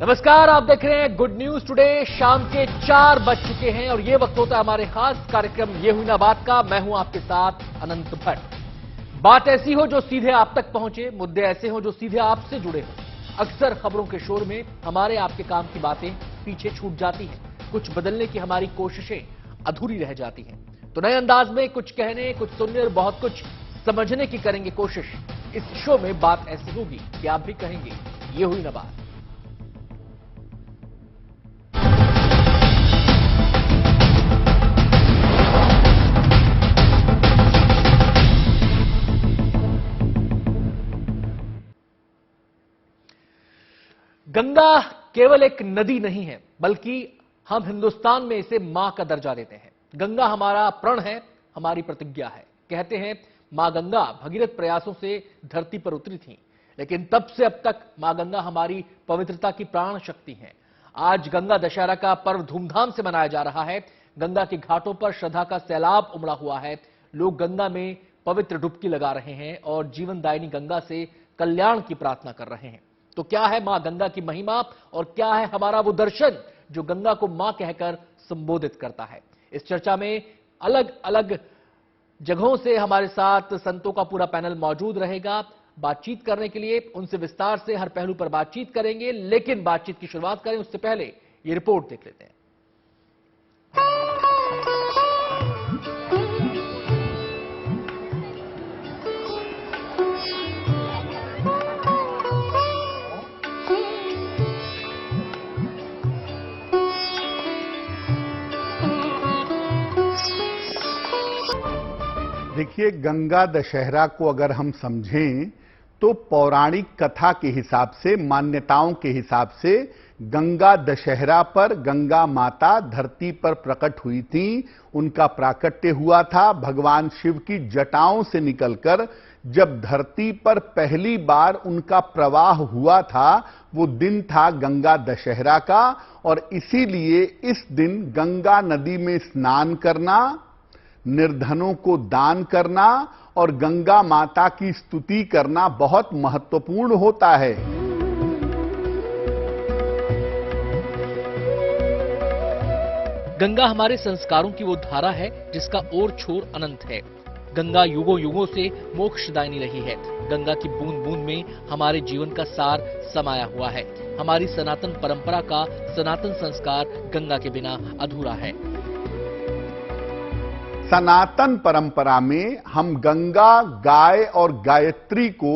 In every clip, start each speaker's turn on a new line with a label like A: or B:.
A: नमस्कार, आप देख रहे हैं गुड न्यूज टुडे। शाम के 4 बज चुके हैं और ये वक्त होता है हमारे खास कार्यक्रम ये हुई ना बात का। मैं हूं आपके साथ अनंत भट्ट। बात ऐसी हो जो सीधे आप तक पहुंचे, मुद्दे ऐसे हो जो सीधे आपसे जुड़े हो। अक्सर खबरों के शोर में हमारे आपके काम की बातें पीछे छूट जाती हैं, कुछ बदलने की हमारी कोशिशें अधूरी रह जाती हैं। तो नए अंदाज में कुछ कहने, कुछ सुनने और बहुत कुछ समझने की करेंगे कोशिश। इस शो में बात ऐसी होगी कि आप भी कहेंगे ये हुई ना बात। गंगा केवल एक नदी नहीं है, बल्कि हम हिंदुस्तान में इसे मां का दर्जा देते हैं। गंगा हमारा प्रण है, हमारी प्रतिज्ञा है। कहते हैं मां गंगा भगीरथ प्रयासों से धरती पर उतरी थी, लेकिन तब से अब तक मां गंगा हमारी पवित्रता की प्राण शक्ति है। आज गंगा दशहरा का पर्व धूमधाम से मनाया जा रहा है। गंगा के घाटों पर श्रद्धा का सैलाब उमड़ा हुआ है। लोग गंगा में पवित्र डुबकी लगा रहे हैं और जीवनदायिनी गंगा से कल्याण की प्रार्थना कर रहे हैं। तो क्या है मां गंगा की महिमा और क्या है हमारा वो दर्शन जो गंगा को मां कहकर संबोधित करता है? इस चर्चा में अलग अलग जगहों से हमारे साथ संतों का पूरा पैनल मौजूद रहेगा। बातचीत करने के लिए उनसे विस्तार से हर पहलू पर बातचीत करेंगे, लेकिन बातचीत की शुरुआत करें उससे पहले ये रिपोर्ट देख लेते हैं।
B: देखिए, गंगा दशहरा को अगर हम समझें तो पौराणिक कथा के हिसाब से, मान्यताओं के हिसाब से गंगा दशहरा पर गंगा माता धरती पर प्रकट हुई थी। उनका प्राकट्य हुआ था भगवान शिव की जटाओं से निकलकर। जब धरती पर पहली बार उनका प्रवाह हुआ था, वो दिन था गंगा दशहरा का। और इसीलिए इस दिन गंगा नदी में स्नान करना, निर्धनों को दान करना और गंगा माता की स्तुति करना बहुत महत्वपूर्ण होता है।
A: गंगा हमारे संस्कारों की वो धारा है जिसका ओर छोर अनंत है। गंगा युगों युगों से मोक्षदायिनी रही है। गंगा की बूंद बूंद में हमारे जीवन का सार समाया हुआ है। हमारी सनातन परंपरा का सनातन संस्कार गंगा के बिना अधूरा है।
B: सनातन परंपरा में हम गंगा, गाय और गायत्री को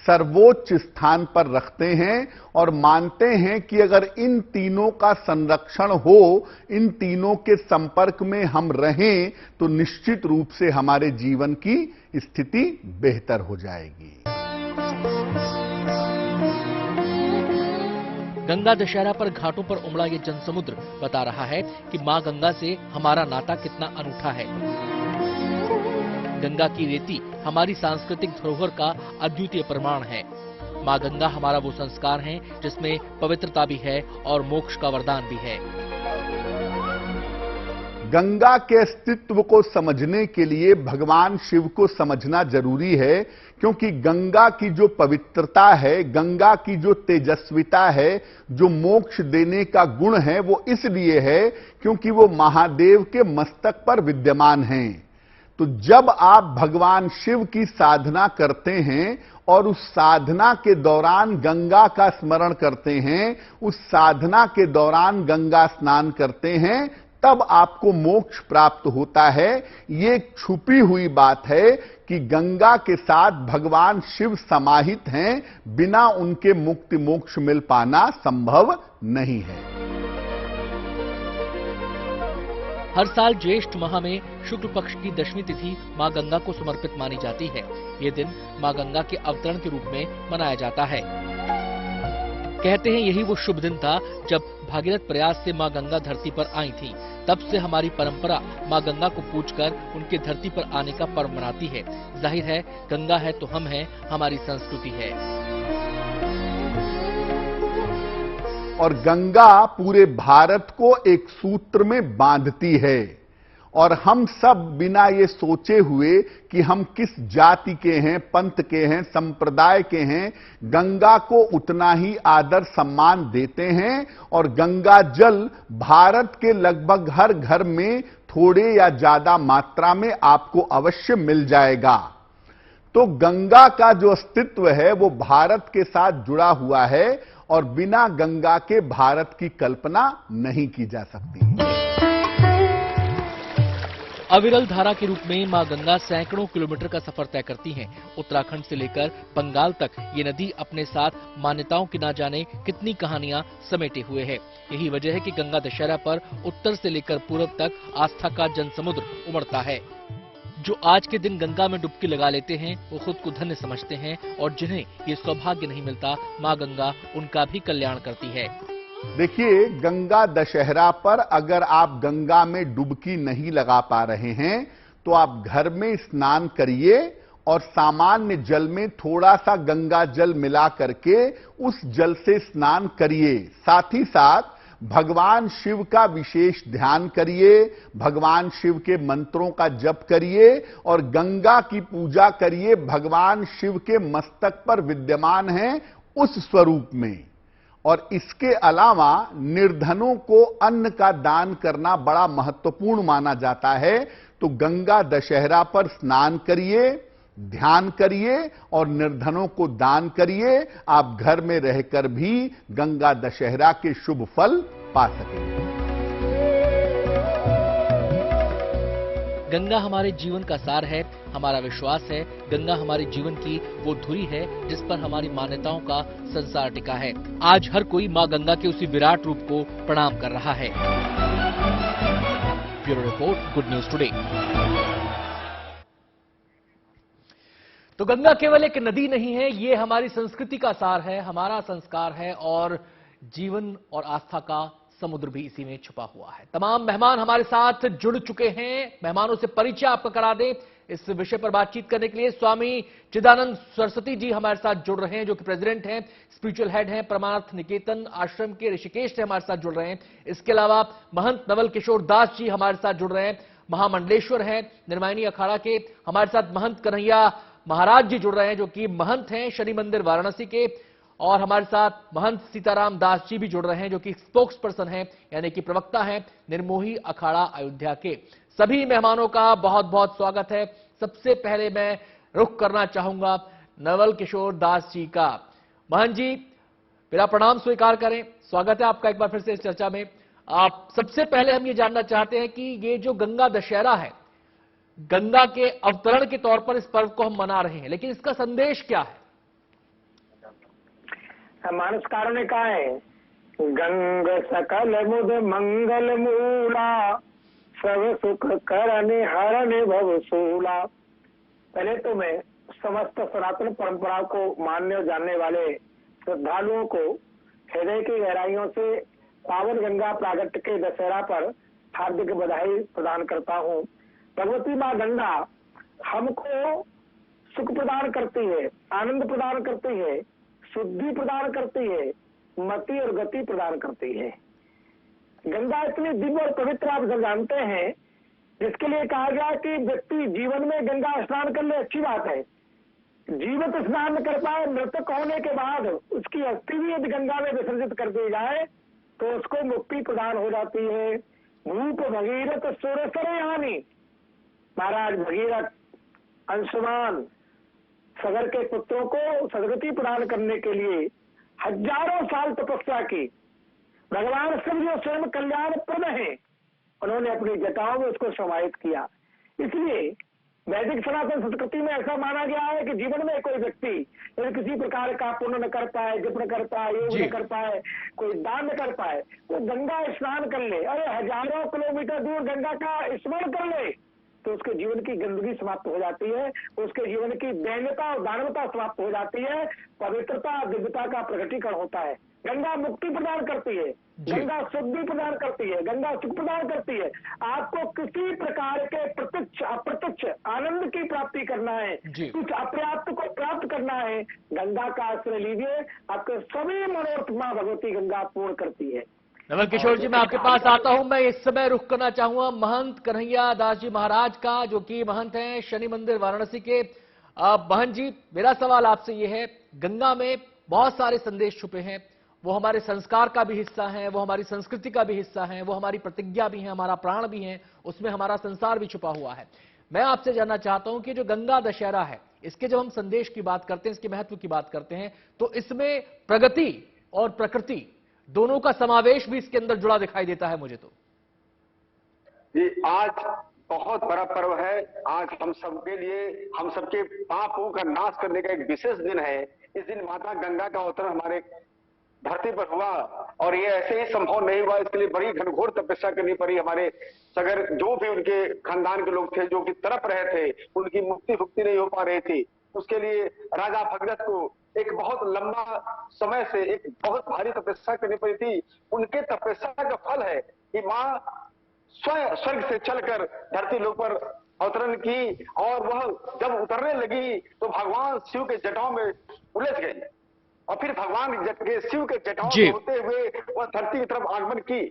B: सर्वोच्च स्थान पर रखते हैं और मानते हैं कि अगर इन तीनों का संरक्षण हो, इन तीनों के संपर्क में हम रहें तो निश्चित रूप से हमारे जीवन की स्थिति बेहतर हो जाएगी।
A: गंगा दशहरा पर घाटों पर उमड़ा ये जनसमुद्र बता रहा है कि मां गंगा से हमारा नाता कितना अनूठा है। गंगा की रेती हमारी सांस्कृतिक धरोहर का अद्वितीय प्रमाण है। मां गंगा हमारा वो संस्कार है जिसमें पवित्रता भी है और मोक्ष का वरदान भी है।
B: गंगा के अस्तित्व को समझने के लिए भगवान शिव को समझना जरूरी है, क्योंकि गंगा की जो पवित्रता है, गंगा की जो तेजस्विता है, जो मोक्ष देने का गुण है, वो इसलिए है क्योंकि वो महादेव के मस्तक पर विद्यमान हैं। तो जब आप भगवान शिव की साधना करते हैं और उस साधना के दौरान गंगा का स्मरण करते हैं, उस साधना के दौरान गंगा स्नान करते हैं, तब आपको मोक्ष प्राप्त होता है। ये एक छुपी हुई बात है कि गंगा के साथ भगवान शिव समाहित हैं, बिना उनके मुक्ति मोक्ष मिल पाना संभव नहीं है।
A: हर साल ज्येष्ठ माह में शुक्ल पक्ष की दशमी तिथि मां गंगा को समर्पित मानी जाती है। ये दिन मां गंगा के अवतरण के रूप में मनाया जाता है। कहते हैं यही वो शुभ दिन था जब भागीरथ प्रयास से मां गंगा धरती पर आई थी। तब से हमारी परंपरा मां गंगा को पूजकर उनके धरती पर आने का पर्व मनाती है। जाहिर है गंगा है तो हम हैं, हमारी संस्कृति है।
B: और गंगा पूरे भारत को एक सूत्र में बांधती है और हम सब बिना ये सोचे हुए कि हम किस जाति के हैं, पंथ के हैं, संप्रदाय के हैं, गंगा को उतना ही आदर सम्मान देते हैं। और गंगा जल भारत के लगभग हर घर में थोड़े या ज्यादा मात्रा में आपको अवश्य मिल जाएगा। तो गंगा का जो अस्तित्व है वो भारत के साथ जुड़ा हुआ है और बिना गंगा के भारत की कल्पना नहीं की जा सकती।
A: अविरल धारा के रूप में मां गंगा सैकड़ों किलोमीटर का सफर तय करती हैं। उत्तराखंड से लेकर बंगाल तक ये नदी अपने साथ मान्यताओं की ना जाने कितनी कहानियां समेटे हुए है। यही वजह है कि गंगा दशहरा पर उत्तर से लेकर पूर्व तक आस्था का जनसमुद्र उमड़ता है। जो आज के दिन गंगा में डुबकी लगा लेते हैं वो खुद को धन्य समझते हैं और जिन्हें ये सौभाग्य नहीं मिलता, मां गंगा उनका भी कल्याण करती है।
B: देखिए, गंगा दशहरा पर अगर आप गंगा में डुबकी नहीं लगा पा रहे हैं तो आप घर में स्नान करिए और सामान्य जल में थोड़ा सा गंगा जल मिला करके उस जल से स्नान करिए। साथ ही साथ भगवान शिव का विशेष ध्यान करिए, भगवान शिव के मंत्रों का जप करिए और गंगा की पूजा करिए भगवान शिव के मस्तक पर विद्यमान है उस स्वरूप में। और इसके अलावा निर्धनों को अन्न का दान करना बड़ा महत्वपूर्ण माना जाता है। तो गंगा दशहरा पर स्नान करिए, ध्यान करिए और निर्धनों को दान करिए। आप घर में रहकर भी गंगा दशहरा के शुभ फल पा सकेंगे।
A: गंगा हमारे जीवन का सार है, हमारा विश्वास है। गंगा हमारे जीवन की वो धुरी है जिस पर हमारी मान्यताओं का संसार टिका है। आज हर कोई मां गंगा के उसी विराट रूप को प्रणाम कर रहा है। Bureau report, good news today. तो गंगा केवल एक नदी नहीं है, ये हमारी संस्कृति का सार है, हमारा संस्कार है और जीवन और आस्था का समुद्र भी इसी में छुपा हुआ है। तमाम मेहमान हमारे साथ जुड़ चुके हैं। मेहमानों से परिचय आपका करा दें। इस विषय पर बातचीत करने के लिए स्वामी चिदानंद सरस्वती जी हमारे साथ जुड़ रहे हैं, जो कि प्रेसिडेंट हैं, स्पिरिचुअल हेड हैं, परमार्थ निकेतन आश्रम के ऋषिकेश से हमारे साथ जुड़ रहे हैं। इसके अलावा महंत नवल किशोर दास जी हमारे साथ जुड़ रहे हैं, महामंडलेश्वर हैं, निर्मायनी अखाड़ा के। हमारे साथ महंत कन्हैया महाराज जी जुड़ रहे हैं, जो कि महंत हैं शनि मंदिर वाराणसी के। और हमारे साथ महंत सीताराम दास जी भी जुड़ रहे हैं, जो कि स्पोक्स पर्सन हैं, यानी कि प्रवक्ता हैं निर्मोही अखाड़ा अयोध्या के। सभी मेहमानों का बहुत बहुत स्वागत है। सबसे पहले मैं रुख करना चाहूंगा नवल किशोर दास जी का। महंत जी, मेरा प्रणाम स्वीकार करें। स्वागत है आपका एक बार फिर से इस चर्चा में। आप सबसे पहले हम ये जानना चाहते हैं कि ये जो गंगा दशहरा है, गंगा के अवतरण के तौर पर इस पर्व को हम मना रहे हैं, लेकिन इसका संदेश क्या है?
C: मानसकारों ने कहा है, गंग सकल मुद मंगल मूला, सब सुख करने हरने भव सूला। पहले तो मैं समस्त सनातन परंपरा को मानने और जानने वाले श्रद्धालुओं को हृदय की गहराइयों से पावन गंगा प्रागट्य के दशहरा पर हार्दिक बधाई प्रदान करता हूँ। भगवती माँ गंगा हमको सुख प्रदान करती है, आनंद प्रदान करती है, शुद्धि प्रदान करती है, मति और गति प्रदान करती है। गंगा इतनी दिव्य और पवित्र आप सब जानते हैं, जिसके लिए कहा गया कि व्यक्ति जीवन में गंगा स्नान कर ले, अच्छी बात है। जीवित स्नान कर पाए, मृतक होने के बाद उसकी अस्थि भी यदि गंगा में विसर्जित कर दी जाए तो उसको मुक्ति प्रदान हो जाती है। भूप भगीरथ सुरसर यानी, महाराज भगीरथ अंशुमान सगर के पुत्रों को सदगति प्रदान करने के लिए हजारों साल तपस्या की। भगवान शिव जो स्वयं कल्याण प्रद है, उन्होंने अपनी जटाओं में उसको समाहित किया। इसलिए वैदिक सनातन संस्कृति में ऐसा माना गया है कि जीवन में कोई व्यक्ति यदि किसी प्रकार का पुण्य न कर पाए, जप न कर पाए, योग न कर पाए, कोई दान न कर पाए, वो गंगा स्नान कर ले, अरे हजारों किलोमीटर दूर गंगा का स्मरण कर ले, तो उसके जीवन की गंदगी समाप्त हो जाती है, उसके जीवन की दैन्यता और दानवता समाप्त हो जाती है, पवित्रता दिव्यता का प्रकटीकरण होता है। गंगा मुक्ति प्रदान करती है, गंगा शुद्धि प्रदान करती है, गंगा सुख प्रदान करती है। आपको किसी प्रकार के प्रत्यक्ष अप्रत्यक्ष आनंद की प्राप्ति करना है, कुछ अपर्याप्त को प्राप्त करना है, गंगा का आश्रय लीजिए, आपके सभी मनोरथ मां भगवती गंगा पूर्ण करती है।
A: नवल किशोर जी, मैं आपके पास आता हूं। मैं इस समय रुख करना चाहूंगा महंत कन्हैया दास जी महाराज का, जो कि महंत हैं शनि मंदिर वाराणसी के। महंत जी, मेरा सवाल आपसे यह है, गंगा में बहुत सारे संदेश छुपे हैं। वो हमारे संस्कार का भी हिस्सा है, वो हमारी संस्कृति का भी हिस्सा है, वो हमारी प्रतिज्ञा भी है, हमारा प्राण भी है, उसमें हमारा संसार भी छुपा हुआ है। मैं आपसे जानना चाहता हूं कि जो गंगा दशहरा है, इसके जब हम संदेश की बात करते हैं, इसके महत्व की बात करते हैं, तो इसमें प्रगति और प्रकृति दोनों का समावेश भी इसके अंदर जुड़ा दिखाई देता है मुझे तो।
D: ये आज बहुत बड़ा पर्व है। आज हम सबके लिए, हम सबके पापों का नाश करने का एक विशेष दिन है। इस दिन माता गंगा का अवतरण हमारे धरती पर हुआ, और ये ऐसे ही संभव नहीं हुआ। इसके लिए बड़ी घनघोर तपस्या करनी पड़ी। हमारे सगर जो भी उनके खानदान के लोग थे, जो कि तड़प रहे थे, उनकी मुक्ति नहीं हो पा रही थी। उसके लिए राजा भगदत्त को एक बहुत लंबा समय से एक बहुत भारी तपस्या करनी पड़ी थी। उनके तपस्या का फल है कि माँ स्वयं स्वर्ग से चलकर धरती लोक पर अवतरण की, और वह जब उतरने लगी तो भगवान शिव के जटाओं में उलझ गई, और फिर भगवान शिव के जटाओं में होते हुए वह धरती की तरफ आगमन की।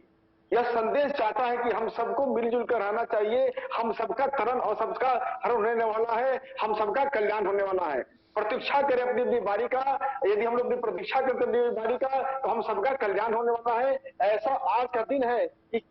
D: यह संदेश चाहता है कि हम सबको मिलजुल कर रहना चाहिए। हम सबका तरण और सबका हरण होने वाला है, हम सबका कल्याण होने वाला है। प्रतीक्षा करें अपनी अपनी बारी का। यदि हम लोग अपनी प्रतीक्षा करते अपनी बारी का, तो हम सबका कल्याण होने वाला है। ऐसा आज का दिन है कि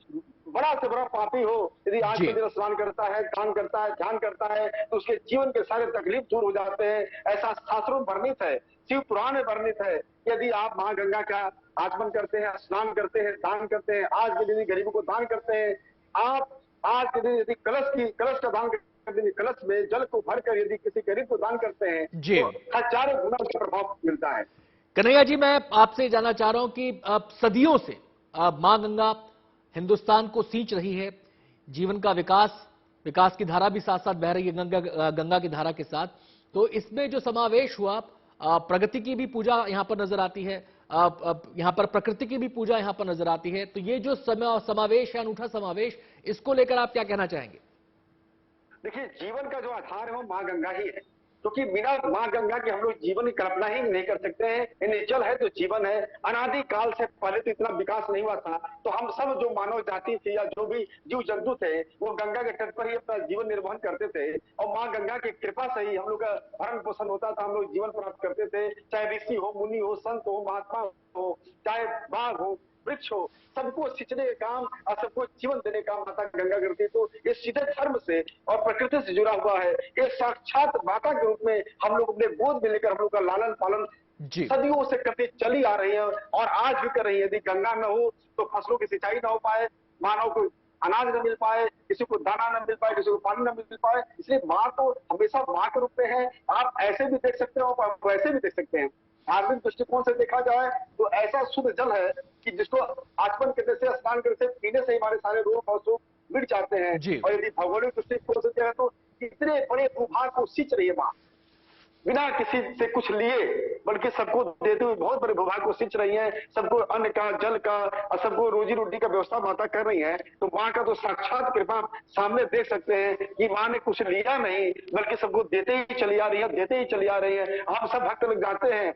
D: बड़ा से बड़ा पापी हो, यदि आज के दिन स्नान करता है, दान करता है, ध्यान करता है, तो उसके जीवन के सारे तकलीफ दूर हो जाते हैं। ऐसा शास्त्रों में वर्णित है, शिव पुराण में वर्णित है। यदि आप मां गंगा का आचमन करते हैं, स्नान करते हैं, दान करते हैं, आज के दिन गरीबों को दान करते हैं, आप आज के दिन यदि कलश का दान करते हैं, कलश में जल को भरकर यदि किसी गरीब को दान करते हैं, तो हजारों गुना उसका प्रभाव मिलता है।
A: कन्हैया जी, मैं आपसे जानना चाह रहा हूं कि सदियों से मां गंगा हिंदुस्तान को सींच रही है। जीवन का विकास की धारा भी साथ साथ बह रही है गंगा की धारा के साथ। तो इसमें जो समावेश हुआ, प्रगति की भी पूजा यहां पर नजर आती है, यहां पर प्रकृति की भी पूजा यहां पर नजर आती है। तो ये जो समावेश है, अनूठा समावेश, इसको लेकर आप क्या कहना चाहेंगे?
D: देखिए, जीवन का जो आधार है वो मां गंगा ही है, क्योंकि बिना मां गंगा के हम लोग जीवन की कल्पना ही नहीं कर सकते हैं। यानी जल है तो जीवन है। अनादि काल से पहले तो इतना विकास नहीं हुआ था, तो हम सब जो मानव जाति थी या जो भी जीव जंतु थे, वो गंगा के तट पर ही अपना जीवन निर्वहन करते थे, और मां गंगा की कृपा से ही हम लोग का भरण पोषण होता था, हम लोग जीवन प्राप्त करते थे। चाहे ऋषि हो, मुनि हो, संत हो, महात्मा हो, चाहे बाघ हो, वृक्ष हो, सबको सिंचने का काम और सबको जीवन देने का माता गंगा करती है। तो ये सीधे धर्म से और प्रकृति से जुड़ा हुआ है। ये साक्षात माता के रूप में हम लोग अपने गोद में लेकर हम लोग का लालन पालन सदियों से करते चली आ रही है, और आज भी कर रही है। यदि गंगा न हो तो फसलों की सिंचाई न हो पाए, मानव को अनाज न मिल पाए, किसी को दाना न मिल पाए, किसी को पानी न मिल पाए। इसलिए माँ तो हमेशा माँ के रूप में है। आप ऐसे भी देख सकते हो, आप वैसे भी देख सकते हैं। धार्मिक दृष्टिकोण से देखा जाए तो ऐसा शुद्ध जल है कि जिसको आचमन करने से, स्नान करने से, पीने से हमारे सारे रोग और शोक मिट जाते हैं। और यदि भौगोलिक दृष्टिकोण से देखें तो इतने बड़े भूभाग को सींच रही है माँ, बिना किसी से कुछ लिए, बल्कि सबको देते हुए बहुत बड़े भूभाग को सींच रही है। सबको अन्न का, जल का और सबको रोजी रोटी का व्यवस्था माता कर रही है। तो माँ का तो साक्षात कृपा सामने देख सकते हैं कि माँ ने कुछ लिया नहीं, बल्कि सबको देते ही चली आ रही है, देते ही चली आ रही है। हम सब भक्त लोग जाते हैं,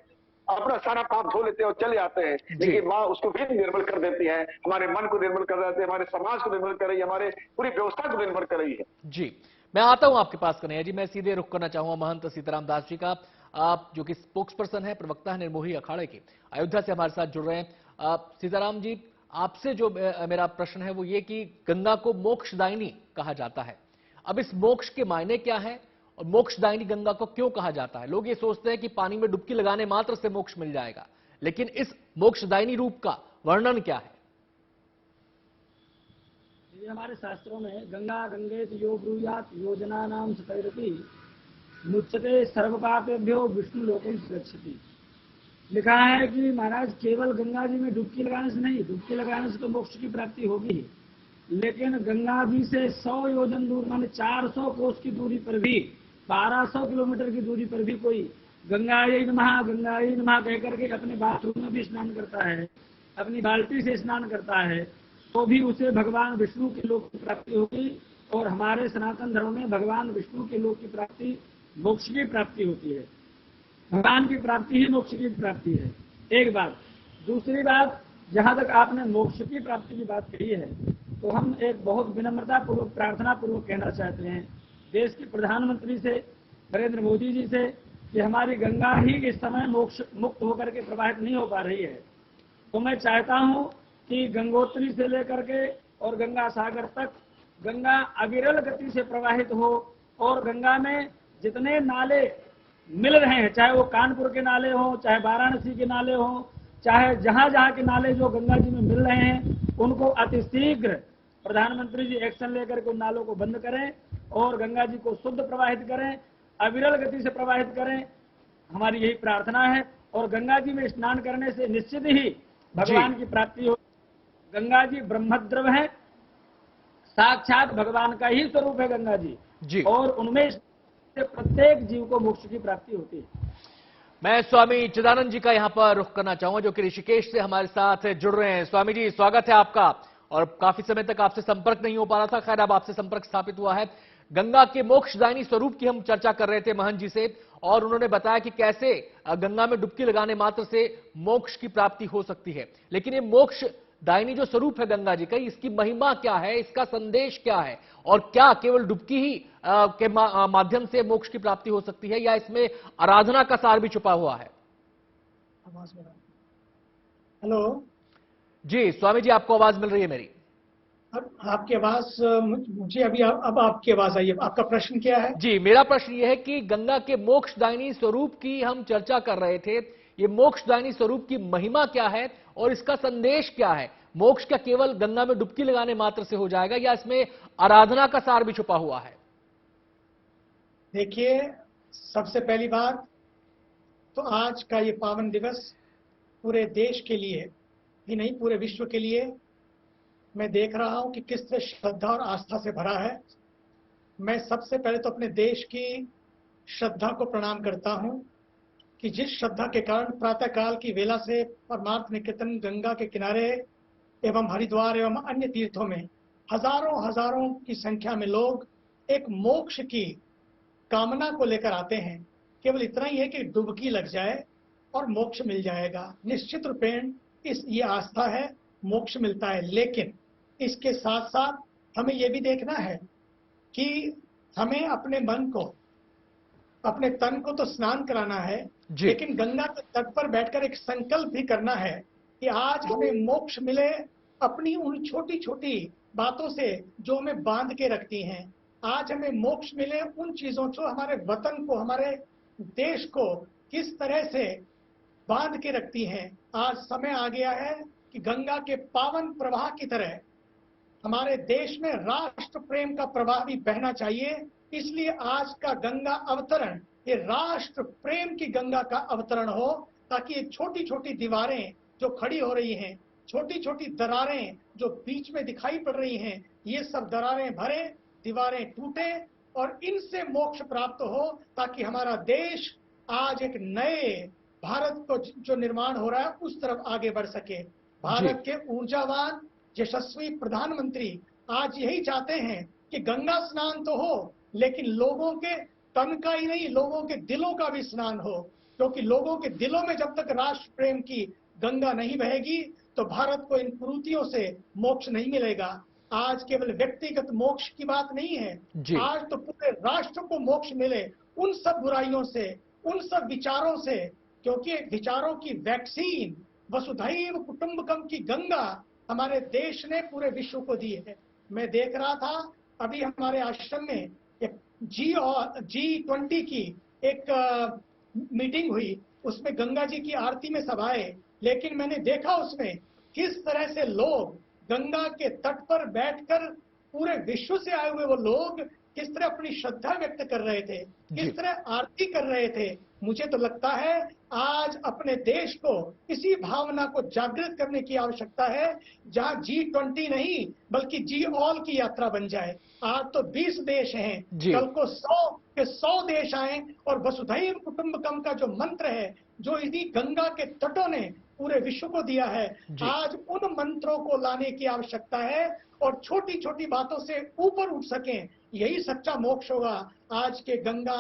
D: अपना सारा पाप धो लेते हैं और चले आते हैं, लेकिन माँ उसको भी निर्मल कर देती है। हमारे मन को निर्मल कर देती है, हमारे समाज को निर्मल कर रही है, हमारे पूरी व्यवस्था को निर्मल कर रही है।
A: जी, मैं आता हूं आपके पास कन्हैया जी। मैं सीधे रुख करना चाहूंगा महंत सीताराम दास जी का, आप जो कि स्पोक्स पर्सन है, प्रवक्ता है निर्मोही अखाड़े के, अयोध्या से हमारे साथ जुड़ रहे हैं। सीताराम जी, आपसे जो मेरा प्रश्न है वो ये कि गंगा को मोक्षदायिनी कहा जाता है। अब इस मोक्ष के मायने क्या है और मोक्षदायिनी गंगा को क्यों कहा जाता है? लोग ये सोचते हैं कि पानी में डुबकी लगाने मात्र से मोक्ष मिल जाएगा, लेकिन इस मोक्षदायिनी रूप का वर्णन क्या है?
E: ये हमारे शास्त्रों में गंगा गंगेत यो ब्रूयात योजना नाम सतैरति मुच्यते सर्व पापेभ्यो विष्णु लोकम सुरक्षति। लिखा है कि महाराज केवल गंगा जी में डुबकी लगाने से नहीं, डुबकी लगाने से तो मोक्ष की प्राप्ति होगी, लेकिन गंगा जी से 100 योजन दूर, माने 400 कोस की दूरी पर भी, 1200 किलोमीटर की दूरी पर भी कोई गंगायै नमः कह करके अपने बाथरूम में भी स्नान करता है, अपनी बाल्टी से स्नान करता है, तो भी उसे भगवान विष्णु के लोक की प्राप्ति होगी। और हमारे सनातन धर्म में भगवान विष्णु के लोक की प्राप्ति मोक्ष की प्राप्ति होती है। भगवान की प्राप्ति ही मोक्ष की प्राप्ति है, एक बात। दूसरी बात, जहां तक आपने मोक्ष की प्राप्ति की बात कही है, तो हम एक बहुत विनम्रता पूर्वक, प्रार्थना पूर्वक कहना चाहते हैं देश के प्रधानमंत्री से, नरेंद्र मोदी जी से, कि हमारी गंगा ही इस समय मोक्ष मुक्त होकर के प्रवाहित नहीं हो पा रही है। तो मैं चाहता हूं कि गंगोत्री से लेकर के और गंगा सागर तक गंगा अविरल गति से प्रवाहित हो, और गंगा में जितने नाले मिल रहे हैं, चाहे वो कानपुर के नाले हों, चाहे वाराणसी के नाले हों, चाहे जहां जहां के नाले जो गंगा जी में मिल रहे हैं, उनको अतिशीघ्र प्रधानमंत्री जी एक्शन लेकर के उन नालों को बंद करें और गंगा जी को शुद्ध प्रवाहित करें, अविरल गति से प्रवाहित करें। हमारी यही प्रार्थना है। और गंगा जी में स्नान करने से निश्चित ही भगवान की प्राप्ति हो। गंगा जी ब्रह्मद्रव है, साक्षात भगवान का ही स्वरूप है गंगा जी, और उनमें प्रत्येक जीव को मोक्ष की प्राप्ति होती है।
A: मैं स्वामी चिदानंद जी का यहां पर रुख करना चाहूंगा, जो कि ऋषिकेश से हमारे साथ जुड़ रहे हैं। स्वामी जी, स्वागत है आपका। और काफी समय तक आपसे संपर्क नहीं हो पा रहा था, खैर अब आपसे संपर्क स्थापित हुआ है। गंगा के मोक्षदायिनी स्वरूप की हम चर्चा कर रहे थे महंत जी से, और उन्होंने बताया कि कैसे गंगा में डुबकी लगाने मात्र से मोक्ष की प्राप्ति हो सकती है। लेकिन ये मोक्ष दायिनी जो स्वरूप है गंगा जी का, इसकी महिमा क्या है, इसका संदेश क्या है, और क्या केवल डुबकी ही के माध्यम से मोक्ष की प्राप्ति हो सकती है, या इसमें आराधना का सार भी छुपा हुआ है?
F: हेलो
A: जी स्वामी जी, आपको आवाज मिल रही है मेरी?
F: आपकी आवाज मुझे अभी अब आपकी आवाज आई है। आपका प्रश्न क्या है?
A: जी, मेरा प्रश्न यह है कि गंगा के मोक्षदायिनी स्वरूप की हम चर्चा कर रहे थे। ये मोक्षदायिनी स्वरूप की महिमा क्या है और इसका संदेश क्या है? मोक्ष क्या केवल गंगा में डुबकी लगाने मात्र से हो जाएगा, या इसमें आराधना का सार भी छुपा हुआ है?
F: देखिए, सबसे पहली बात तो आज का ये पावन दिवस पूरे देश के लिए ही नहीं, पूरे विश्व के लिए मैं देख रहा हूं कि किस तरह श्रद्धा और आस्था से भरा है। मैं सबसे पहले तो अपने देश की श्रद्धा को प्रणाम करता हूं कि जिस श्रद्धा के कारण प्रातःकाल की वेला से परमार्थ निकेतन गंगा के किनारे एवं हरिद्वार एवं अन्य तीर्थों में हजारों हजारों की संख्या में लोग एक मोक्ष की कामना को लेकर आते हैं। केवल इतना ही है कि डुबकी लग जाए और मोक्ष मिल जाएगा। निश्चित रूपेण ये आस्था है, मोक्ष मिलता है। लेकिन इसके साथ साथ हमें यह भी देखना है कि हमें अपने मन को, अपने तन को तो स्नान कराना है, लेकिन गंगा के तट पर बैठकर एक संकल्प भी करना है कि आज हमें मोक्ष मिले अपनी उन छोटी छोटी बातों से जो हमें बांध के रखती हैं। आज हमें मोक्ष मिले उन चीजों जो हमारे वतन को, हमारे देश को किस तरह से बांध के रखती हैं। आज समय आ गया है कि गंगा के पावन प्रवाह की तरह हमारे देश में राष्ट्र प्रेम का प्रवाह भी बहना चाहिए। इसलिए आज का गंगा अवतरण ये राष्ट्र प्रेम की गंगा का अवतरण हो, ताकि ये छोटी छोटी दीवारें जो खड़ी हो रही हैं, छोटी छोटी दरारें जो बीच में दिखाई पड़ रही हैं, ये सब दरारें भरे, दीवारें टूटे और इनसे मोक्ष प्राप्त हो, ताकि हमारा देश आज एक नए भारत को जो निर्माण हो रहा है उस तरफ आगे बढ़ सके। भारत के ऊर्जावान यशस्वी प्रधानमंत्री आज यही चाहते हैं कि गंगा स्नान तो हो, लेकिन लोगों के तन का ही नहीं, लोगों के दिलों का भी स्नान हो। क्योंकि लोगों के दिलों में जब तक राष्ट्र प्रेम की गंगा नहीं बहेगी तो भारत को इन कुरीतियों से मोक्ष नहीं मिलेगा। आज केवल व्यक्तिगत मोक्ष की बात नहीं है, आज तो पूरे राष्ट्र को मोक्ष मिले उन सब बुराइयों से, उन सब विचारों से। क्योंकि विचारों की वैक्सीन वसुधैव कुटुंबकम की गंगा हमारे देश ने पूरे विश्व को दी है। मैं देख रहा था अभी हमारे आश्रम में एक G20 की एक मीटिंग हुई, उसमें गंगा जी की आरती में सब आए, लेकिन मैंने देखा उसमें किस तरह से लोग गंगा के तट पर बैठकर पूरे विश्व से आए हुए वो लोग किस तरह अपनी श्रद्धा व्यक्त कर रहे थे, किस तरह आरती कर रहे थे। मुझे तो लगता है आज अपने देश को इसी भावना को जागृत करने की आवश्यकता है, जहां G20 नहीं बल्कि G-all की यात्रा बन जाए। आज तो 20 देश हैं, कल को 100 के 100 देश आए और वसुधैव कुटुंबकम का जो मंत्र है, जो इसी गंगा के तटों ने पूरे विश्व को दिया है, आज उन मंत्रों को लाने की आवश्यकता है और छोटी छोटी बातों से ऊपर उठ सकें। यही सच्चा मोक्ष होगा आज के गंगा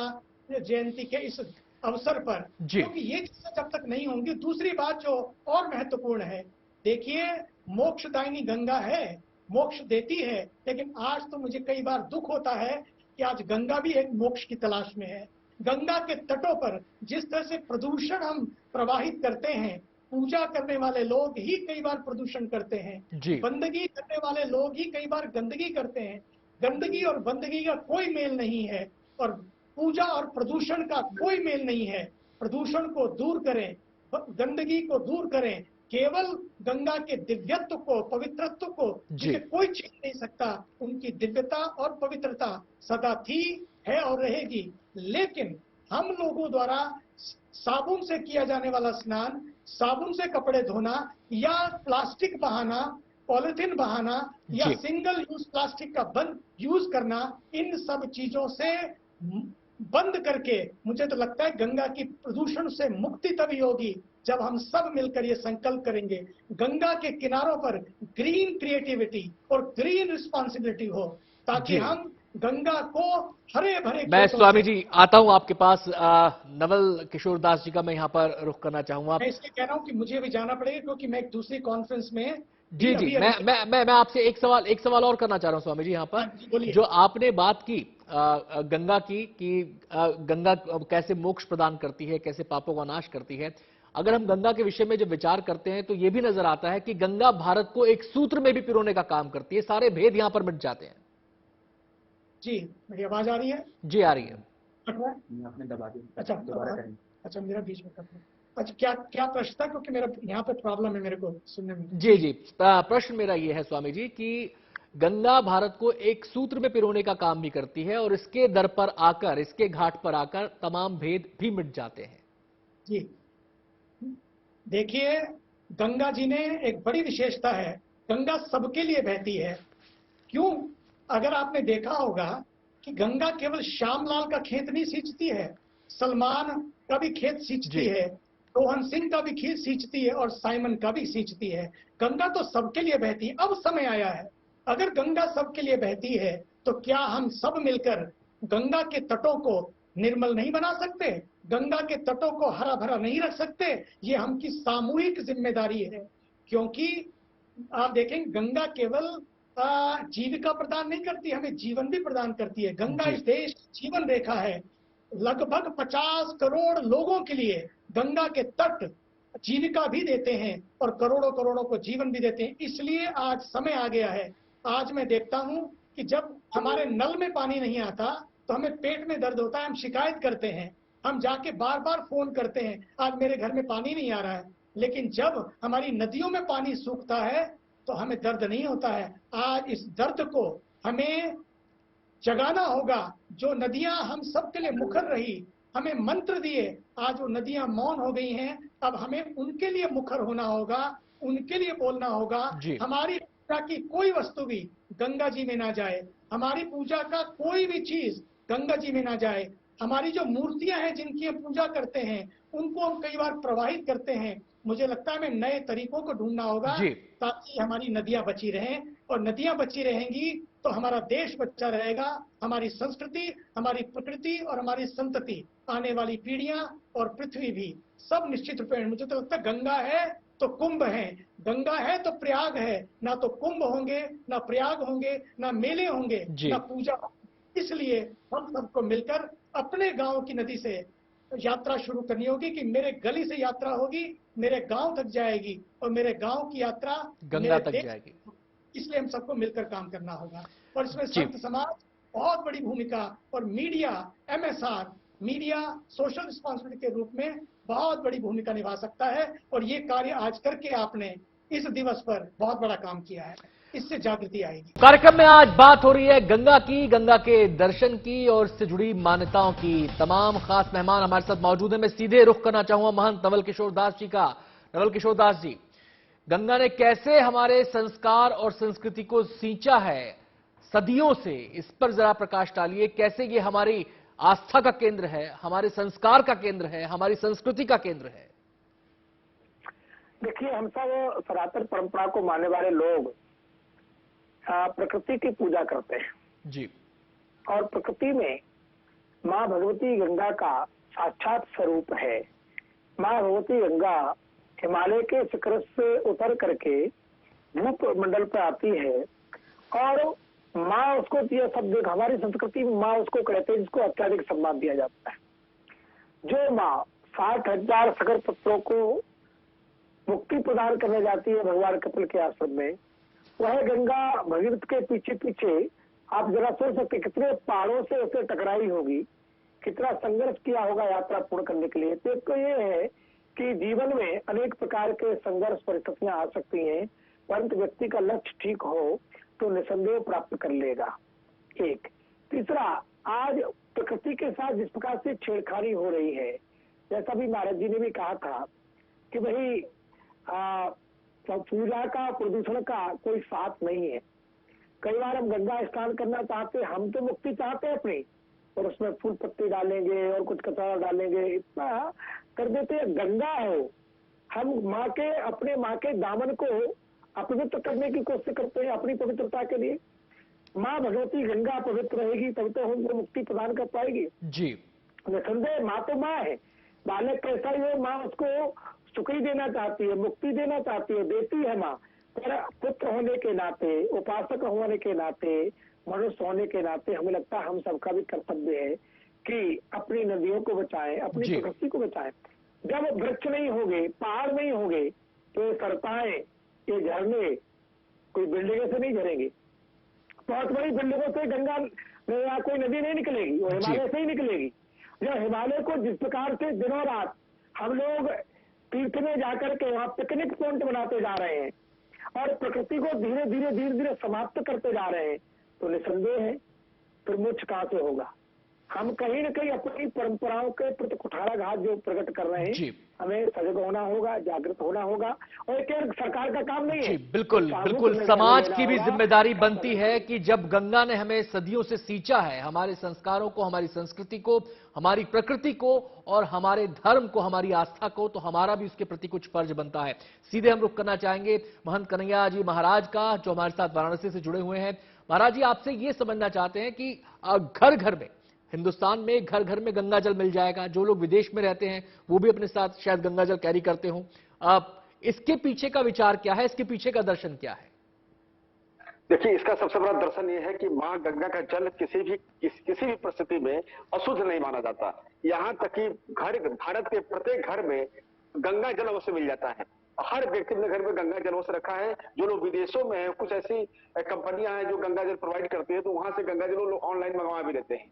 F: जयंती के इस अवसर पर, क्योंकि ये चीजें जब तक नहीं होंगी। दूसरी बात जो और महत्वपूर्ण है देखिए, मोक्षदायिनी गंगा है, मोक्ष देती है, लेकिन आज तो मुझे कई बार दुख होता है कि आज गंगा भी एक मोक्ष की तलाश में है। गंगा के तटों पर जिस तरह से प्रदूषण हम प्रवाहित करते हैं, पूजा करने वाले लोग ही कई बार प्रदूषण करते हैं,
A: जी।
F: बंदगी करने वाले लोग ही कई बार गंदगी करते हैं। गंदगी और बंदगी का कोई मेल नहीं है, और पूजा और प्रदूषण का कोई मेल नहीं है। प्रदूषण को दूर करें, गंदगी को दूर करें, केवल गंगा के दिव्यत्व को, पवित्रत्व को जिसे कोई छीन नहीं सकता, उनकी दिव्यता और पवित्रता सदा थी, है और रहेगी। लेकिन हम लोगों द्वारा साबुन से किया जाने वाला स्नान, साबुन से कपड़े धोना, या प्लास्टिक बहाना, पॉलिथीन बहाना, या सिंगल यूज प्लास्टिक का बंद यूज करना, इन सब चीजों से बंद करके मुझे तो लगता है गंगा की प्रदूषण से मुक्ति तभी होगी जब हम सब मिलकर ये संकल्प करेंगे, गंगा के किनारों पर ग्रीन क्रिएटिविटी और ग्रीन रिस्पॉन्सिबिलिटी हो, ताकि हम गंगा को हरे भरे।
A: मैं स्वामी जी आता हूं आपके पास। नवल किशोर दास जी का मैं यहाँ पर रुख करना चाहूंगा।
F: मैं इसलिए कह रहा हूं कि मुझे भी जाना पड़ेगा, क्योंकि मैं एक दूसरी कॉन्फ्रेंस में।
A: जी जी, मैं आपसे एक सवाल और करना चाह रहा हूं स्वामी जी यहाँ पर। जो आपने बात की गंगा की, कि गंगा कैसे मोक्ष प्रदान करती है, कैसे पापों का नाश करती है, अगर हम गंगा के विषय में जब विचार करते हैं तो यह भी नजर आता है कि गंगा भारत को एक सूत्र में भी पिरोने का काम करती है, सारे भेद यहां पर मिट जाते हैं।
F: जी, मेरी आवाज आ रही है?
A: जी आ रही है।
G: आपने दबा दिया।
F: अच्छा, दोबारा करें। अच्छा, मेरा बीच में कर। अच्छा, क्या प्रश्न था, क्योंकि मेरा यहाँ पे प्रॉब्लम है मेरे को सुनने में।
A: जी जी, प्रश्न मेरा ये है स्वामी जी कि गंगा भारत को एक सूत्र में पिरोने का काम भी करती है, और इसके दर पर आकर, इसके घाट पर आकर तमाम भेद भी मिट जाते हैं।
F: जी देखिए, गंगा जी ने एक बड़ी विशेषता है, गंगा सबके लिए बहती है। क्यों? अगर आपने देखा होगा कि गंगा केवल श्यामलाल का खेत नहीं सींचती है, सलमान का भी खेत सींचती है, रोहन सिंह का भी खेत सींचती है, और साइमन का भी सींचती है। गंगा तो सबके लिए बहती है। अब समय आया है, अगर गंगा सबके लिए बहती है तो क्या हम सब मिलकर गंगा के तटों को निर्मल नहीं बना सकते? गंगा के तटों को हरा भरा नहीं रख सकते? ये हमकी सामूहिक जिम्मेदारी है, क्योंकि आप देखें, गंगा केवल जीविका प्रदान नहीं करती, हमें जीवन भी प्रदान करती है। गंगा इस देश की जीवन रेखा है। लगभग 50 करोड़ लोगों के लिए गंगा के तट जीविका भी देते हैं, और करोड़ों करोड़ों को जीवन भी देते हैं। इसलिए आज समय आ गया है। आज मैं देखता हूं कि जब हमारे नल में पानी नहीं आता तो हमें पेट में दर्द होता है, हम शिकायत करते हैं, हम जाके बार बार फोन करते हैं, आज मेरे घर में पानी नहीं आ रहा है। लेकिन जब हमारी नदियों में पानी सूखता है तो हमें दर्द नहीं होता है। आज इस दर्द को हमें जगाना होगा। जो नदियां हम सबके लिए मुखर रही, हमें मंत्र दिए, आज वो नदियां मौन हो गई हैं। अब हमें उनके लिए मुखर होना होगा, उनके लिए बोलना होगा। हमारी पूजा की कोई वस्तु भी गंगा जी में ना जाए, हमारी पूजा का कोई भी चीज गंगा जी में ना जाए। हमारी जो मूर्तियां हैं जिनकी हम पूजा करते हैं, उनको हम कई बार प्रवाहित करते हैं। मुझे लगता है हमें नए तरीकों को ढूंढना होगा, ताकि हमारी नदियां बची रहें, और नदियां बची रहेंगी तो हमारा देश बचा रहेगा, हमारी संस्कृति, हमारी प्रकृति और हमारी संतति, आने वाली पीढ़ियां और पृथ्वी भी सब निश्चित रूप में। मुझे तो लगता है गंगा है तो कुंभ है, गंगा है तो प्रयाग है। ना तो कुंभ होंगे, ना प्रयाग होंगे, ना मेले होंगे, ना पूजा। इसलिए हम सबको मिलकर अपने गांव की नदी से यात्रा शुरू करनी होगी, कि मेरे गली से यात्रा होगी, मेरे गांव तक जाएगी, और मेरे गांव की यात्रा
A: गंगा तक जाएगी।
F: इसलिए हम सबको मिलकर काम करना होगा, और इसमें संत समाज बहुत बड़ी भूमिका, और media, MSR media social responsibility के रूप में बहुत बड़ी भूमिका निभा सकता है। और ये कार्य आज करके आपने इस दिवस पर बहुत बड़ा काम किया है, इससे जागृति आएगी।
A: कार्यक्रम में आज बात हो रही है गंगा की, गंगा के दर्शन की और इससे जुड़ी मान्यताओं की। तमाम खास मेहमान हमारे साथ मौजूद हैं। मैं सीधे रुख करना चाहूंगा महंत नवल किशोर दास जी का। नवल किशोर दास जी, गंगा ने कैसे हमारे संस्कार और संस्कृति को सींचा है सदियों से, इस पर जरा प्रकाश डालिए। कैसे ये हमारी आस्था का केंद्र है, हमारे संस्कार का केंद्र है, हमारी संस्कृति का केंद्र है।
C: देखिए, हम सब सनातन परंपरा को मानने वाले लोग प्रकृति की पूजा करते हैं
A: जी,
C: और प्रकृति में माँ भगवती गंगा का साक्षात स्वरूप है। माँ भगवती गंगा हिमालय के शिखर से उतर करके भूप मंडल पर आती है और माँ उसको, यह शब्द हमारी संस्कृति में माँ उसको कहते हैं जिसको अत्याधिक सम्मान दिया जाता है। जो माँ 60,000 सागर पुत्रों को मुक्ति प्रदान करने जाती है भगवान कपिल के आश्रम में, वह गंगा भगीरथ के पीछे पीछे आप जरा सोच सकते कितने पहाड़ों से उसे टकराई होगी, कितना संघर्ष किया होगा यात्रा पूर्ण करने के लिए। तो ये है कि जीवन में अनेक प्रकार के संघर्ष परिस्थितियां आ सकती हैं, परंतु व्यक्ति का लक्ष्य ठीक हो तो निसंदेह प्राप्त कर लेगा। एक तीसरा, आज प्रकृति के साथ जिस प्रकार से छेड़खानी हो रही है, जैसा भी महाराज जी ने भी कहा था कि भाई पूजा का प्रदूषण का कोई साथ नहीं है। कई बार हम गंगा स्नान करना चाहते, हम तो मुक्ति चाहते हैं अपनी, और उसमें फूल पत्ती डालेंगे और कुछ कचरा डालेंगे, इतना कर देते हैं। गंगा है, हम माँ के, अपने माँ के दामन को अपवित्र करने की कोशिश करते हैं अपनी पवित्रता के लिए। माँ भगवती गंगा पवित्र रहेगी तब तो हमको मुक्ति प्रदान कर पाएगी
A: जी।
C: निसंदेह माँ तो माँ है, बालक कैसा ही हो माँ उसको सुख ही देना चाहती है, मुक्ति देना चाहती है, देती है माँ। पर पुत्र होने के नाते, उपासक होने के नाते, मनुष्य होने के नाते हमें लगता है हम सबका भी कर्तव्य है कि अपनी नदियों को बचाएं, अपनी प्रकृति को बचाएं। जब वृक्ष नहीं होंगे, पहाड़ नहीं होंगे, तो सरताएं, ये झरने कोई बिल्डिंगों से नहीं झरेंगे, बहुत बड़ी बिल्डिंगों से गंगा या कोई नदी नहीं निकलेगी, वो हिमालय से ही निकलेगी। जो हिमालय को जिस प्रकार से दिनों रात हम लोग तीर्थ में जाकर के वहाँ पिकनिक पॉइंट बनाते जा रहे हैं और प्रकृति को धीरे धीरे समाप्त करते जा रहे हैं, तो निसंदेह है फिर मोक्ष कहाँ से होगा। हम कहीं न कहीं अपनी परंपराओं के प्रति कुठाराघात जो प्रकट कर रहे हैं, हमें सजग होना होगा, जागृत होना होगा। और केवल सरकार का काम नहीं है,
A: बिल्कुल बिल्कुल, समाज की भी जिम्मेदारी बनती है कि जब गंगा ने हमें सदियों से सींचा है, हमारे संस्कारों को, हमारी संस्कृति को, हमारी प्रकृति को और हमारे धर्म को, हमारी आस्था को, तो हमारा भी उसके प्रति कुछ फर्ज बनता है। सीधे हम रुख करना चाहेंगे महंत कन्हैया जी महाराज का, जो हमारे साथ वाराणसी से जुड़े हुए हैं। महाराज जी, आपसे ये समझना चाहते हैं कि घर घर में, हिंदुस्तान में घर घर में गंगा जल मिल जाएगा, जो लोग विदेश में रहते हैं वो भी अपने साथ शायद गंगा जल कैरी करते हो, इसके पीछे का विचार क्या है, इसके पीछे का दर्शन क्या है?
D: देखिए, इसका सबसे बड़ा दर्शन ये है कि माँ गंगा का जल किसी भी परिस्थिति में अशुद्ध नहीं माना जाता। यहाँ तक कि भारत के प्रत्येक घर में गंगा जल अवश्य मिल जाता है। हर व्यक्ति अपने घर में गंगा जल अवश्य रखा है। जो लोग विदेशों में हैं, कुछ ऐसी कंपनियां हैं जो गंगा जल प्रोवाइड करती है, तो वहां से गंगा जल लोग ऑनलाइन मंगवा भी देते हैं।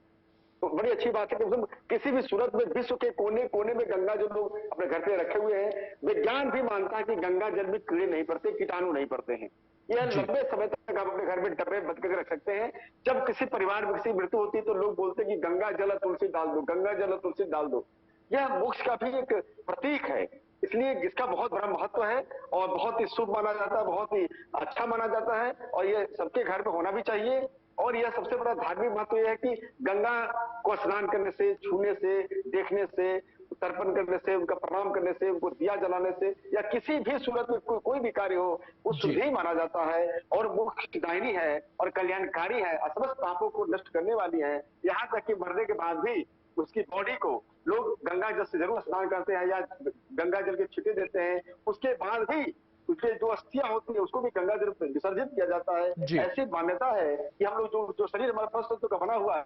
D: तो बड़ी अच्छी बात है कि किसी भी सूरत में विश्व के कोने कोने में गंगा जल लोग अपने घर पे रखे हुए हैं। विज्ञान भी मानता है कि गंगा जल में कीड़े नहीं पड़ते, कीटाणु नहीं पड़ते हैं। यह लंबे समय तक आप अपने घर में डब्बे बंद करके रख सकते हैं। जब किसी परिवार में किसी मृत्यु होती है तो लोग बोलते हैं कि गंगा जल तुलसी डाल दो, गंगा जल तुलसी डाल दो। यह मोक्ष का भी एक प्रतीक है, इसलिए इसका बहुत बड़ा महत्व है और बहुत ही शुभ माना जाता है, बहुत ही अच्छा माना जाता है और यह सबके घर में होना भी चाहिए। और यह सबसे बड़ा धार्मिक महत्व यह है कि गंगा को स्नान करने से, छूने से, देखने से, तर्पण करने से, उनका प्रणाम करने से, उनको दिया जलाने से या किसी भी सूरत में कोई भी कार्य हो, वो शुद्ध ही माना जाता है और मोक्षदायिनी है और कल्याणकारी है, समस्त पापों को नष्ट करने वाली है। यहाँ तक कि मरने के बाद भी उसकी बॉडी को लोग गंगा जल से जरूर स्नान करते हैं या गंगा जल के छींटे देते हैं। उसके बाद भी उसके जो अस्थियां होती है उसको भी गंगा जल में विसर्जित किया जाता है। ऐसी मान्यता है कि हम लोग जो शरीर हमारे पंच तत्व का बना हुआ है।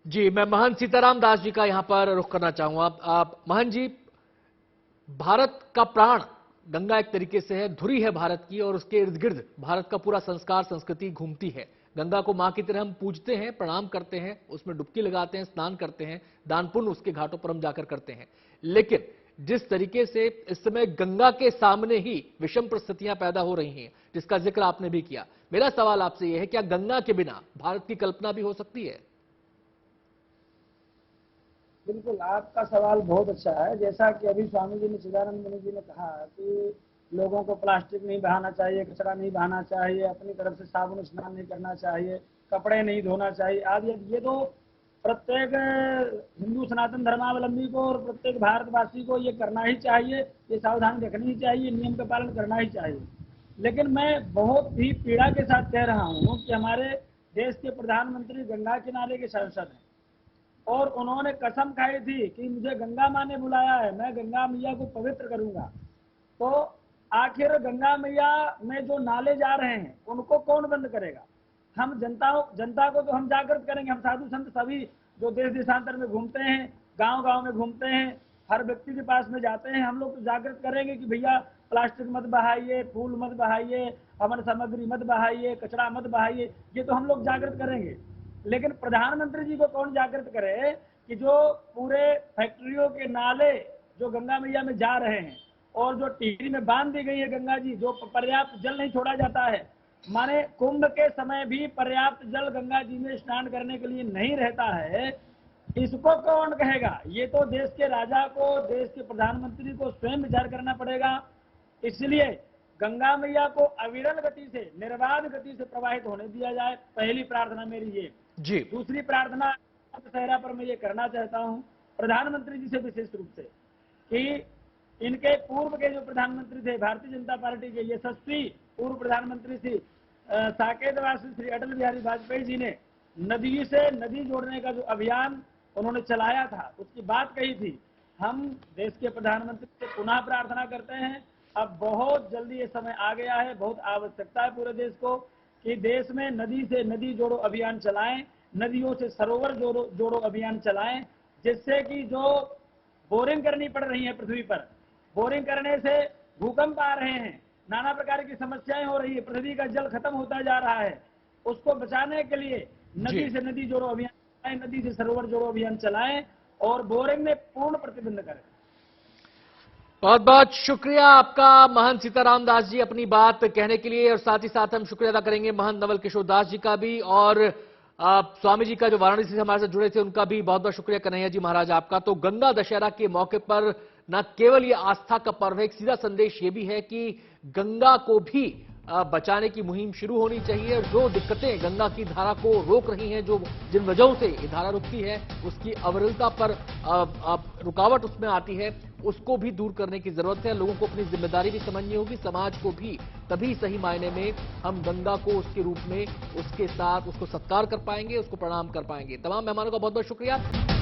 A: जी, मैं महंत सीताराम दास जी का यहां पर रुख करना चाहूंगा। महंत जी, भारत का प्राण गंगा एक तरीके से है, धुरी है भारत की, और उसके इर्द गिर्द भारत का पूरा संस्कार संस्कृति घूमती है। गंगा को मां की तरह हम पूजते हैं, प्रणाम करते हैं, उसमें डुबकी लगाते हैं, स्नान करते हैं, दान पुण्य उसके घाटों पर हम जाकर करते हैं। लेकिन जिस तरीके से इस समय गंगा के सामने ही विषम परिस्थितियां पैदा हो रही हैं, जिसका जिक्र आपने भी किया, मेरा सवाल आपसे यह है, क्या गंगा के बिना भारत की कल्पना भी हो सकती है?
E: बिल्कुल, आपका सवाल बहुत अच्छा है। जैसा कि अभी स्वामी जी ने, चिदानंद मुनि जी ने कहा कि लोगों को प्लास्टिक नहीं बहाना चाहिए, कचरा नहीं बहाना चाहिए, अपनी तरफ से साबुन स्नान नहीं करना चाहिए, कपड़े नहीं धोना चाहिए आदि। ये तो प्रत्येक हिंदू सनातन धर्मावलंबी को और प्रत्येक भारतवासी को ये करना ही चाहिए, ये सावधानी रखनी ही चाहिए, नियम का पालन करना ही चाहिए। लेकिन मैं बहुत ही पीड़ा के साथ कह रहा हूँ कि हमारे देश के प्रधानमंत्री गंगा किनारे के सांसद हैं और उन्होंने कसम खाई थी कि मुझे गंगा माँ ने बुलाया है, मैं गंगा मैया को पवित्र करूंगा। तो आखिर गंगा मैया में जो नाले जा रहे हैं उनको कौन बंद करेगा? हम जनता को तो हम जागृत करेंगे। हम साधु संत सभी जो देश देशांतर में घूमते हैं, गांव गांव में घूमते हैं, हर व्यक्ति के पास में जाते हैं, हम लोग तो जागृत करेंगे कि भैया प्लास्टिक मत बहाइए, फूल मत बहाइए, हवन सामग्री मत बहाइए, कचरा मत बहाइए, ये तो हम लोग जागृत करेंगे। लेकिन प्रधानमंत्री जी को कौन जागृत करे कि जो पूरे फैक्ट्रियों के नाले जो गंगा मैया में जा रहे हैं और जो टिहरी में बांध दी गई है गंगा जी, जो पर्याप्त जल नहीं छोड़ा जाता है, माने कुंभ के समय भी पर्याप्त जल गंगा जी में स्नान करने के लिए नहीं रहता है, इसको कौन कहेगा? ये तो देश के राजा को, देश के प्रधानमंत्री को स्वयं विचार करना पड़ेगा। इसलिए गंगा मैया को अविरल गति से, निर्बाध गति से प्रवाहित होने दिया जाए, पहली प्रार्थना मेरी ये
A: जी।
E: दूसरी प्रार्थना दशहरा पर मैं ये करना चाहता हूँ प्रधानमंत्री जी से विशेष रूप से कि इनके पूर्व के जो प्रधानमंत्री थे भारतीय जनता पार्टी के यशस्वी पूर्व प्रधानमंत्री थी साकेतवासी श्री अटल बिहारी वाजपेयी जी ने नदी से नदी जोड़ने का जो अभियान उन्होंने चलाया था, उसकी बात कही थी। हम देश के प्रधानमंत्री से पुनः प्रार्थना करते हैं, अब बहुत जल्दी ये समय आ गया है, बहुत आवश्यकता है पूरे देश को कि देश में नदी से नदी जोड़ो अभियान चलाएं, नदियों से सरोवर जोड़ो अभियान चलाएं, जिससे कि जो बोरिंग करनी पड़ रही है पृथ्वी पर, बोरिंग करने से भूकंप आ रहे हैं, नाना प्रकार की समस्याएं हो रही है, पृथ्वी का जल खत्म होता जा रहा है, उसको बचाने के लिए नदी से नदी जोड़ो अभियान चलाएं, नदी से सरोवर जोड़ो अभियान चलाएं और बोरिंग में पूर्ण प्रतिबंध करें।
A: बहुत बहुत शुक्रिया आपका महंत सीताराम दास जी अपनी बात कहने के लिए, और साथ ही साथ हम शुक्रिया अदा करेंगे महंत नवल किशोर दास जी का भी, और स्वामी जी का जो वाराणसी से हमारे साथ जुड़े थे उनका भी बहुत बहुत शुक्रिया कन्हैया जी महाराज आपका। तो गंगा दशहरा के मौके पर न केवल ये आस्था का पर्व है, एक सीधा संदेश ये भी है कि गंगा को भी बचाने की मुहिम शुरू होनी चाहिए। जो दिक्कतें गंगा की धारा को रोक रही हैं, जो जिन वजहों से ये धारा रुकती है, उसकी अविरलता पर रुकावट उसमें आती है, उसको भी दूर करने की जरूरत है। लोगों को अपनी जिम्मेदारी भी समझनी होगी, समाज को भी, तभी सही मायने में हम गंगा को उसके रूप में उसके साथ उसको सत्कार कर पाएंगे, उसको प्रणाम कर पाएंगे। तमाम मेहमानों का बहुत बहुत शुक्रिया।